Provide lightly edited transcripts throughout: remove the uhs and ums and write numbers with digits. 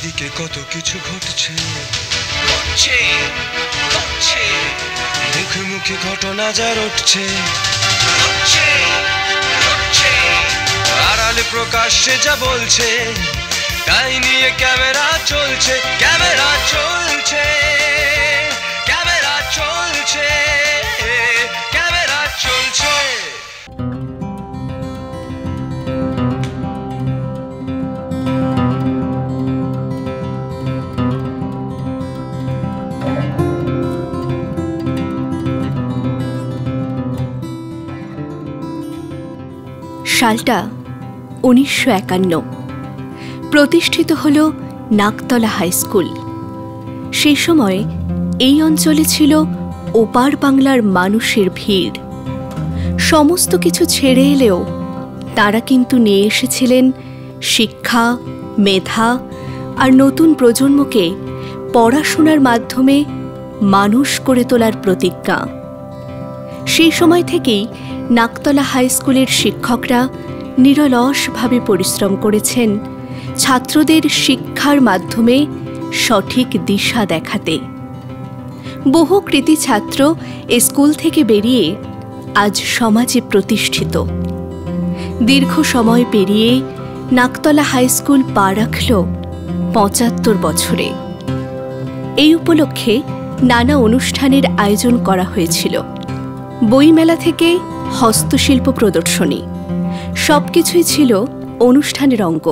চারিদিকে কত কিছু ঘটছে, মুখে মুখে ঘটনা যা রটছে, আড়ালে প্রকাশ্যে যা বলছে, তাই নিয়ে ক্যামেরা চলছে, ক্যামেরা চলছে, ক্যামেরা চলছে, ক্যামেরা চলছে। সালটা 1951। প্রতিষ্ঠিত হল নাকতলা হাই স্কুল। সেই সময় এই অঞ্চলে ছিল ওপার বাংলার মানুষের ভিড়। সমস্ত কিছু ছেড়ে এলেও তারা কিন্তু নিয়ে এসেছিলেন শিক্ষা, মেধা আর নতুন প্রজন্মকে পড়াশোনার মাধ্যমে মানুষ করে তোলার প্রতিজ্ঞা। সেই সময় থেকেই নাকতলা হাই স্কুলের শিক্ষকরা নিরলসভাবে পরিশ্রম করেছেন ছাত্রদের শিক্ষার মাধ্যমে সঠিক দিশা দেখাতে। বহু কৃতী ছাত্র এ স্কুল থেকে বেরিয়ে আজ সমাজে প্রতিষ্ঠিত। দীর্ঘ সময় পেরিয়ে নাকতলা হাই স্কুল পা রাখল ৭৫ বছরে। এই উপলক্ষে নানা অনুষ্ঠানের আয়োজন করা হয়েছিল। বইমেলা থেকে হস্তশিল্প প্রদর্শনী, সবকিছুই ছিল অনুষ্ঠানের অঙ্গ।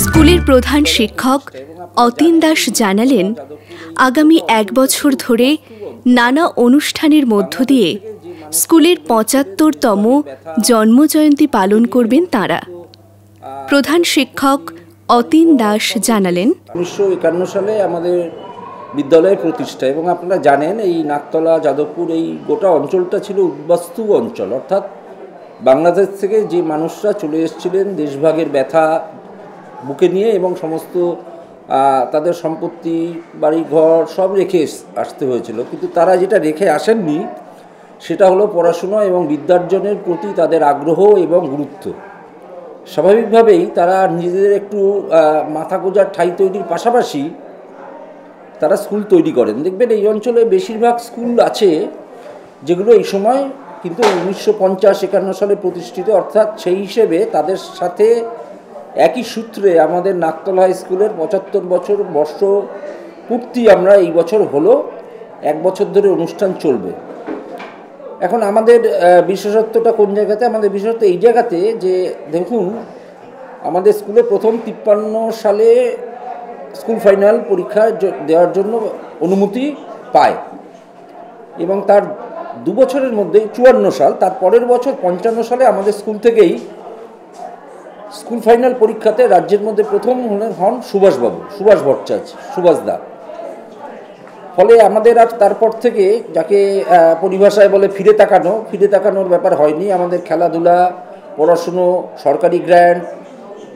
স্কুলের প্রধান শিক্ষক অতীন দাস জানালেন, আগামী ১ বছর ধরে নানা অনুষ্ঠানের মধ্য দিয়ে স্কুলের ৭৫তম জন্মজয়ন্তী পালন করবেন তাঁরা। প্রধান শিক্ষক অতীন দাস জানালেন, ১৯৫১ সালে আমাদের বিদ্যালয়ের প্রতিষ্ঠা, এবং আপনারা জানেন এই নাকতলা, যাদবপুর, এই গোটা অঞ্চলটা ছিল উদ্বাস্তু অঞ্চল। অর্থাৎ বাংলাদেশ থেকে যে মানুষরা চলে এসেছিলেন দেশভাগের ব্যথা বুকে নিয়ে, এবং সমস্ত তাদের সম্পত্তি, বাড়ি ঘর সব রেখে আসতে হয়েছিল। কিন্তু তারা যেটা রেখে আসেননি সেটা হলো পড়াশুনো এবং বিদ্যার্জনের প্রতি তাদের আগ্রহ এবং গুরুত্ব। স্বাভাবিকভাবেই তারা নিজেদের একটু মাথা গোঁজার ঠাঁই তৈরির পাশাপাশি তারা স্কুল তৈরি করেন। দেখবেন এই অঞ্চলে বেশিরভাগ স্কুল আছে যেগুলো এই সময় কিন্তু 1950-51 সালে প্রতিষ্ঠিত। অর্থাৎ সেই হিসেবে তাদের সাথে একই সূত্রে আমাদের নাকতলা হাই স্কুলের ৭৫ বছর বর্ষ পূর্তি আমরা এই বছর হলো, 1 বছর ধরে অনুষ্ঠান চলবে। এখন আমাদের বিশেষত্বটা কোন জায়গাতে? আমাদের বিশেষত্ব এই জায়গাতে যে দেখুন, আমাদের স্কুলে প্রথম 53 সালে স্কুল ফাইনাল পরীক্ষা দেওয়ার জন্য অনুমতি পায়, এবং তার 2 বছরের মধ্যে 54 সাল, তার পরের বছর 55 সালে আমাদের স্কুল থেকেই স্কুল ফাইনাল পরীক্ষাতে রাজ্যের মধ্যে প্রথম হন সুভাষবাবু, সুভাষ ভট্টাচার্য, সুভাষদা। ফলে আমাদের আর তারপর থেকে যাকে পরিভাষায় বলে ফিরে তাকানোর ব্যাপার হয়নি। আমাদের খেলাধুলা, পড়াশুনো, সরকারি গ্র্যান্ট,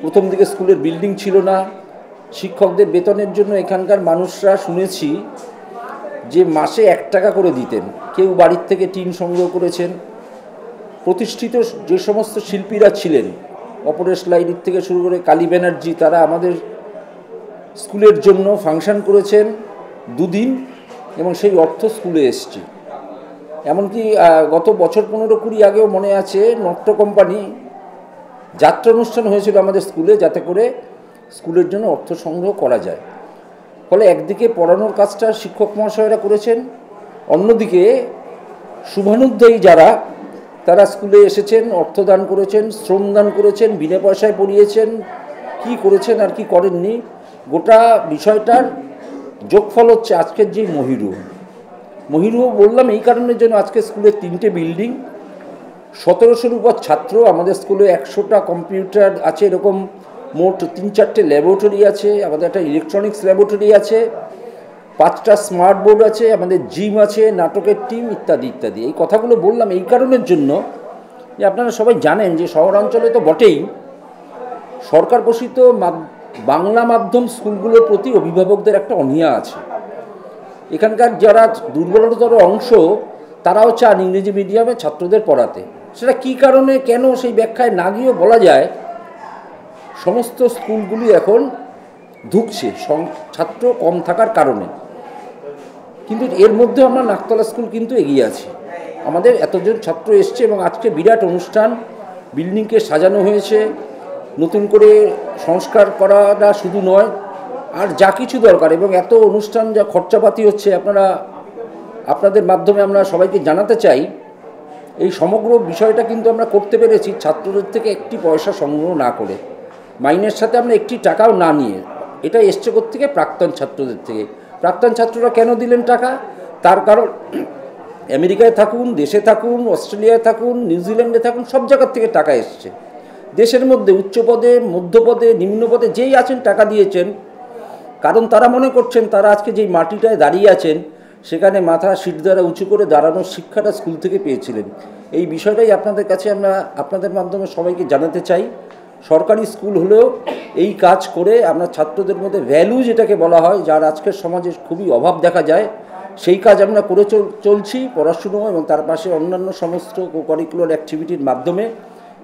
প্রথম দিকে স্কুলের বিল্ডিং ছিল না, শিক্ষকদের বেতনের জন্য এখানকার মানুষরা শুনেছি যে মাসে 1 টাকা করে দিতেন, কেউ বাড়ির থেকে টিন সংগ্রহ করেছেন। প্রতিষ্ঠিত যে সমস্ত শিল্পীরা ছিলেন, অপরেশ লাইরির থেকে শুরু করে কালী ব্যানার্জি, তারা আমাদের স্কুলের জন্য ফাংশন করেছেন 2 দিন, এবং সেই অর্থ স্কুলে এসছে। এমনকি গত বছর 15-20 আগেও মনে আছে, নট্য কোম্পানি যাত্রা অনুষ্ঠান হয়েছিল আমাদের স্কুলে, যাতে করে স্কুলের জন্য অর্থ সংগ্রহ করা যায়। ফলে একদিকে পড়ানোর কাজটা শিক্ষক মহাশয়রা করেছেন, অন্যদিকে শুভানুধ্যায়ী যারা, তারা স্কুলে এসেছেন, অর্থদান করেছেন, শ্রমদান করেছেন, বিনা পয়সায় পড়িয়েছেন। কি করেছেন আর কি করেননি, গোটা বিষয়টার যোগফল হচ্ছে আজকের যে মহিরু বললাম এই কারণের জন্য, আজকে স্কুলের 3টে বিল্ডিং, 1700-র উপর ছাত্র, আমাদের স্কুলে 100টা কম্পিউটার আছে, এরকম মোট 3-4টে ল্যাবরেটরি আছে, আমাদের একটা ইলেকট্রনিক্স ল্যাবরেটরি আছে, 5টা স্মার্ট বোর্ড আছে, আমাদের জিম আছে, নাটকের টিম ইত্যাদি ইত্যাদি। এই কথাগুলো বললাম এই কারণের জন্য যে আপনারা সবাই জানেন যে শহরাঞ্চলে তো বটেই, সরকার পোষিত বাংলা মাধ্যম স্কুলগুলোর প্রতি অভিভাবকদের একটা অনীহা আছে। এখানকার যারা দুর্বলতর অংশ, তারাও চান ইংরেজি মিডিয়ামে ছাত্রদের পড়াতে। সেটা কী কারণে, কেন, সেই ব্যাখ্যায় না গিয়েও বলা যায় সমস্ত স্কুলগুলি এখন ধুঁকছে ছাত্র কম থাকার কারণে। কিন্তু এর মধ্যে আমরা নাকতলা স্কুল কিন্তু এগিয়ে আছি। আমাদের এতজন ছাত্র এসছে এবং আজকে বিরাট অনুষ্ঠান, বিল্ডিংকে সাজানো হয়েছে, নতুন করে সংস্কার করাটা শুধু নয়, আর যা কিছু দরকার, এবং এত অনুষ্ঠান যা খরচাপাতি হচ্ছে, আপনাদের মাধ্যমে আমরা সবাইকে জানাতে চাই, এই সমগ্র বিষয়টা কিন্তু আমরা করতে পেরেছি ছাত্রদের থেকে একটি পয়সা সংগ্রহ না করে, মাইনের সাথে আমরা একটি টাকাও না নিয়ে। এটা এসছে থেকে প্রাক্তন ছাত্রদের থেকে। প্রাক্তন ছাত্ররা কেন দিলেন টাকা, তার কারণ আমেরিকায় থাকুন, দেশে থাকুন, অস্ট্রেলিয়ায় থাকুন, নিউজিল্যান্ডে থাকুন, সব জায়গার থেকে টাকা এসছে। দেশের মধ্যে উচ্চ পদে, মধ্যপদে, নিম্ন পদে যেই আছেন টাকা দিয়েছেন, কারণ তারা মনে করছেন তারা আজকে যেই মাটিটায় দাঁড়িয়ে আছেন সেখানে মাথা সিট দ্বারা উঁচু করে দাঁড়ানোর শিক্ষাটা স্কুল থেকে পেয়েছিলেন। এই বিষয়টাই আপনাদের কাছে আমরা আপনাদের মাধ্যমে সবাইকে জানাতে চাই। সরকারি স্কুল হলেও এই কাজ করে আমরা ছাত্রদের মধ্যে ভ্যালু যেটাকে বলা হয়, যার আজকের সমাজে খুবই অভাব দেখা যায়, সেই কাজ আমরা করে চলছি। পড়াশুনো এবং তার পাশে অন্যান্য সমস্ত কারিকুলার অ্যাক্টিভিটির মাধ্যমে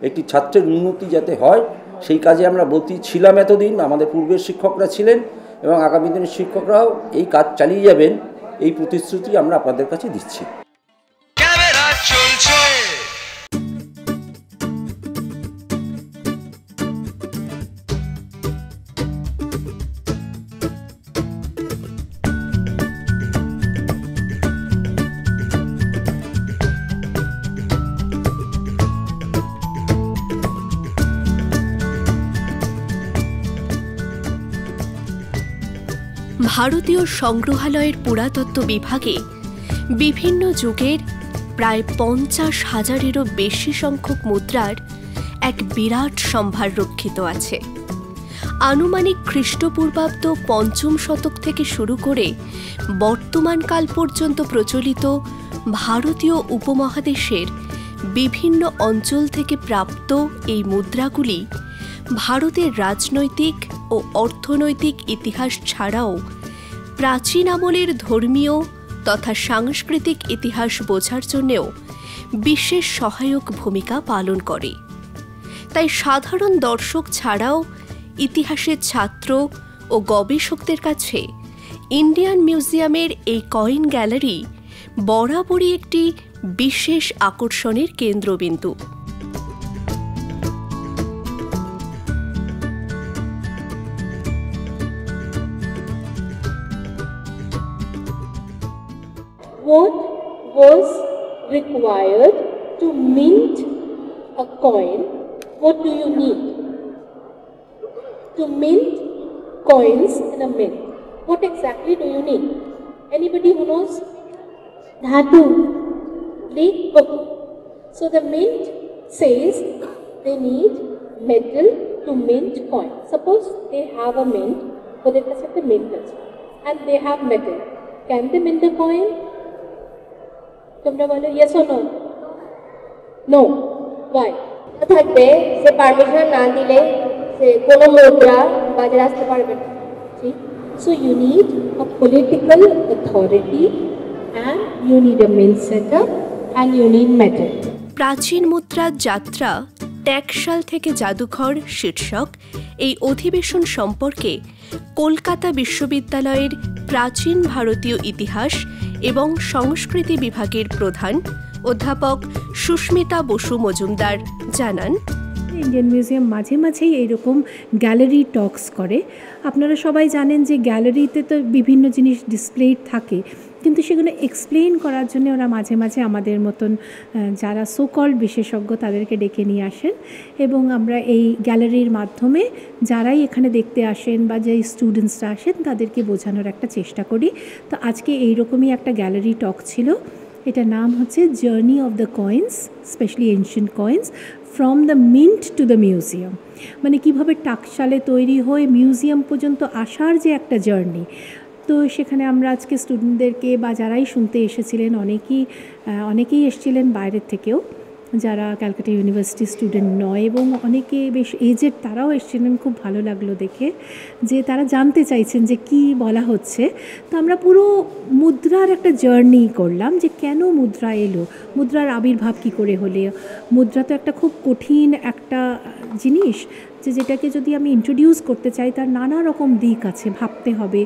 একটি ছাত্রের উন্নতি যাতে হয়, সেই কাজে আমরা ব্রতী ছিলাম এতদিন, আমাদের পূর্বের শিক্ষকরা ছিলেন, এবং আগামী দিনের শিক্ষকরাও এই কাজ চালিয়ে যাবেন, এই প্রতিশ্রুতি আমরা আপনাদের কাছে দিচ্ছি। ক্যামেরা চলছে। ভারতীয় সংগ্রহালয়ের পুরাতত্ত্ব বিভাগে বিভিন্ন যুগের প্রায় 50,000-এরও বেশি সংখ্যক মুদ্রার এক বিরাট সম্ভার রক্ষিত আছে। আনুমানিক খ্রিস্টপূর্বাব্দ 5ম শতক থেকে শুরু করে বর্তমানকাল পর্যন্ত প্রচলিত ভারতীয় উপমহাদেশের বিভিন্ন অঞ্চল থেকে প্রাপ্ত এই মুদ্রাগুলি ভারতের রাজনৈতিক ও অর্থনৈতিক ইতিহাস ছাড়াও প্রাচীন আমলের ধর্মীয় তথা সাংস্কৃতিক ইতিহাস বোঝার জন্যেও বিশেষ সহায়ক ভূমিকা পালন করে। তাই সাধারণ দর্শক ছাড়াও ইতিহাসের ছাত্র ও গবেষকদের কাছে ইন্ডিয়ান মিউজিয়ামের এই কয়েন গ্যালারি বরাবরই একটি বিশেষ আকর্ষণের কেন্দ্রবিন্দু। What was required to mint a coin? What do you need to mint coins in a mint? What exactly do you need? Anybody who knows? Dhatu. Okay. So the mint says they need metal to mint coin. Suppose they have a mint, ওদের কাছে একটা mint আছে, and they have metal. Can they mint the coin? তোমরা বলো yes or no? No. Why? থাকবে সে permission না দিলে সে কোনো মুদ্রা বাজারে আসতে পারবে না। See? So you need a political authority, and you need a mint setup, and you need metal. প্রাচীন মুদ্রার যাত্রা ট্যাক্সাল থেকে জাদুঘর শীর্ষক এই অধিবেশন সম্পর্কে কলকাতা বিশ্ববিদ্যালয়ের প্রাচীন ভারতীয় ইতিহাস এবং সংস্কৃতি বিভাগের প্রধান অধ্যাপক সুস্মিতা বসু মজুমদার জানান। ইন্ডিয়ান মিউজিয়াম মাঝে মাঝেই এইরকম গ্যালারি টক্স করে। আপনারা সবাই জানেন যে গ্যালারিতে তো বিভিন্ন জিনিস ডিসপ্লেড থাকে, কিন্তু সেগুলো এক্সপ্লেইন করার জন্য ওরা মাঝে মাঝে আমাদের মতন যারা সো কল্ড বিশেষজ্ঞ তাদেরকে ডেকে নিয়ে আসেন, এবং আমরা এই গ্যালারির মাধ্যমে যারাই এখানে দেখতে আসেন বা যেই স্টুডেন্টসরা আসেন তাদেরকে বোঝানোর একটা চেষ্টা করি। তো আজকে এইরকমই একটা গ্যালারি টক ছিল। এটার নাম হচ্ছে journey of the coins, specially ancient coins, from the mint to the museum. মানে কীভাবে টাকশালে তৈরি হয়ে মিউজিয়াম পর্যন্ত আসার যে একটা জার্নি। তো সেখানে আমরা আজকে স্টুডেন্টদেরকে বা যারাই শুনতে এসেছিলেন অনেকেই এসেছিলেন বাইরের থেকেও, যারা ক্যালকাটা ইউনিভার্সিটি স্টুডেন্ট নয়, এবং অনেকে বেশ এজেড তারাও এসেছিলেন। খুব ভালো লাগলো দেখে যে তারা জানতে চাইছেন যে কি বলা হচ্ছে। তো আমরা পুরো মুদ্রার একটা জার্নি করলাম, যে কেন মুদ্রা এলো, মুদ্রার আবির্ভাব কী করে হলে। মুদ্রা তো একটা খুব কঠিন একটা জিনিস, যেটাকে যদি আমি ইন্ট্রোডিউস করতে চাই তার নানা রকম দিক আছে। ভাবতে হবে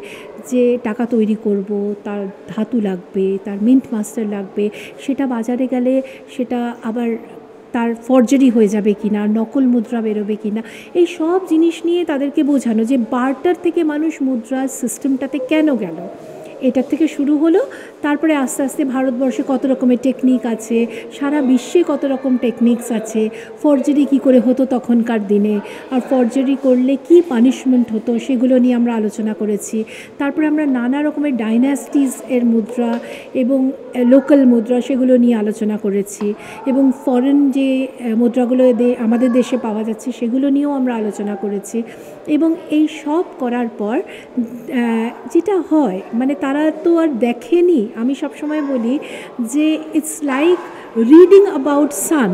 যে টাকা তৈরি করব, তার ধাতু লাগবে, তার মিন্ট মাস্টার লাগবে, সেটা বাজারে গেলে সেটা আবার তার ফর্জারি হয়ে যাবে কি না, নকল মুদ্রা বেরোবে কি না, এই সব জিনিস নিয়ে তাদেরকে বোঝানো যে বার্টার থেকে মানুষ মুদ্রার সিস্টেমটাতে কেন গেল। এটার থেকে শুরু হলো, তারপরে আস্তে আস্তে ভারতবর্ষে কত রকমের টেকনিক আছে, সারা বিশ্বে কত রকম টেকনিক্স আছে, ফর্জারি কী করে হতো তখনকার দিনে, আর ফর্জারি করলে কি পানিশমেন্ট হতো সেগুলো নিয়ে আমরা আলোচনা করেছি। তারপরে আমরা নানা রকমের ডাইনাস্টিস এর মুদ্রা এবং লোকাল মুদ্রা সেগুলো নিয়ে আলোচনা করেছি, এবং ফরেন যে মুদ্রাগুলো আমাদের দেশে পাওয়া যাচ্ছে সেগুলো নিয়েও আমরা আলোচনা করেছি। এবং এই সব করার পর যেটা হয়, মানে তারা তো আর দেখেনি। আমি সবসময় বলি যে it's like reading about sun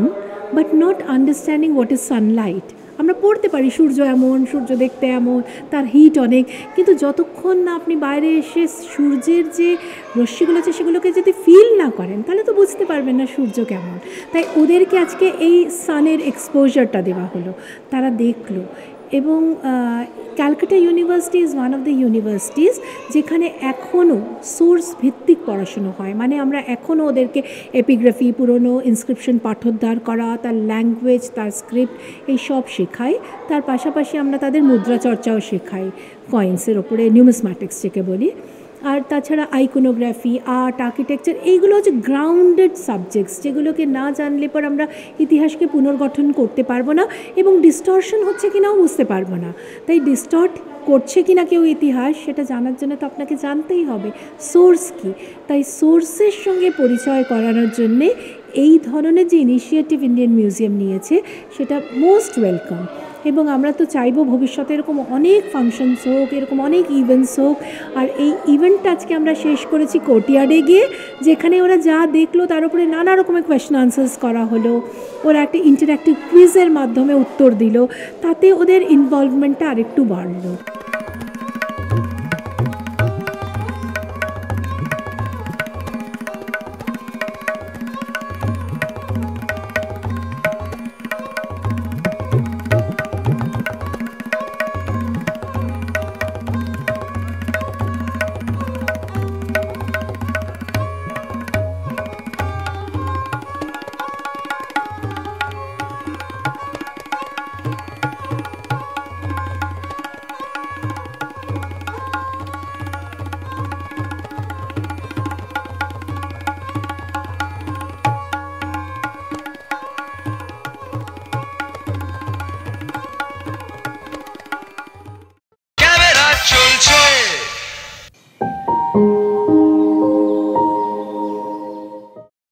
but not understanding what is sunlight. আমরা পড়তে পারি সূর্য এমন, সূর্য দেখতে এমন, তার হিট অনেক, কিন্তু যতক্ষণ না আপনি বাইরে এসে সূর্যের যে রশ্মিগুলো আছে সেগুলোকে যদি ফিল না করেন তাহলে তো বুঝতে পারবেন না সূর্য কেমন। তাই ওদেরকে আজকে এই সানের এক্সপোজারটা দেওয়া হলো, তারা দেখলো। এবং Calcutta university is one of the universities যেখানে এখনও সোর্স ভিত্তিক পড়াশুনো হয়। মানে আমরা এখনও ওদেরকে এপিগ্রাফি, পুরনো ইনস্ক্রিপশন পাঠোদ্ধার করা, তার ল্যাঙ্গুয়েজ, তার স্ক্রিপ্ট, এই সব শেখাই। তার পাশাপাশি আমরা তাদের মুদ্রা চর্চাও শেখাই, কয়েন্সের ওপরে নিউমিসম্যাটিক্স যেকে বলি। আর তাছাড়া আইকোনোগ্রাফি, আর্ট, আর্কিটেকচার, এইগুলো হচ্ছে গ্রাউন্ডেড সাবজেক্টস, যেগুলোকে না জানলে পর আমরা ইতিহাসকে পুনর্গঠন করতে পারবো না, এবং ডিস্টর্শন হচ্ছে কি নাও বুঝতে পারবো না। তাই ডিস্টর্ট করছে কি না কেউ ইতিহাস, সেটা জানার জন্য তো আপনাকে জানতেই হবে সোর্স কী। তাই সোর্সের সঙ্গে পরিচয় করানোর জন্যে এই ধরনের যে ইনিশিয়েটিভ ইন্ডিয়ান মিউজিয়াম নিয়েছে সেটা মোস্ট ওয়েলকাম। এবং আমরা তো চাইবো ভবিষ্যতে এরকম অনেক ফাংশনস হোক, এরকম অনেক ইভেন্টস হোক। আর এই ইভেন্টটা আজকে আমরা শেষ করেছি কোর্টইয়ার্ডে গিয়ে, যেখানে ওরা যা দেখলো তার উপরে নানা রকমের কোয়েশ্চেন আনসার্স করা হলো, ওরা একটা ইন্টারঅ্যাক্টিভ কুইজের মাধ্যমে উত্তর দিল, তাতে ওদের ইনভলভমেন্টটা আরেকটু বাড়লো।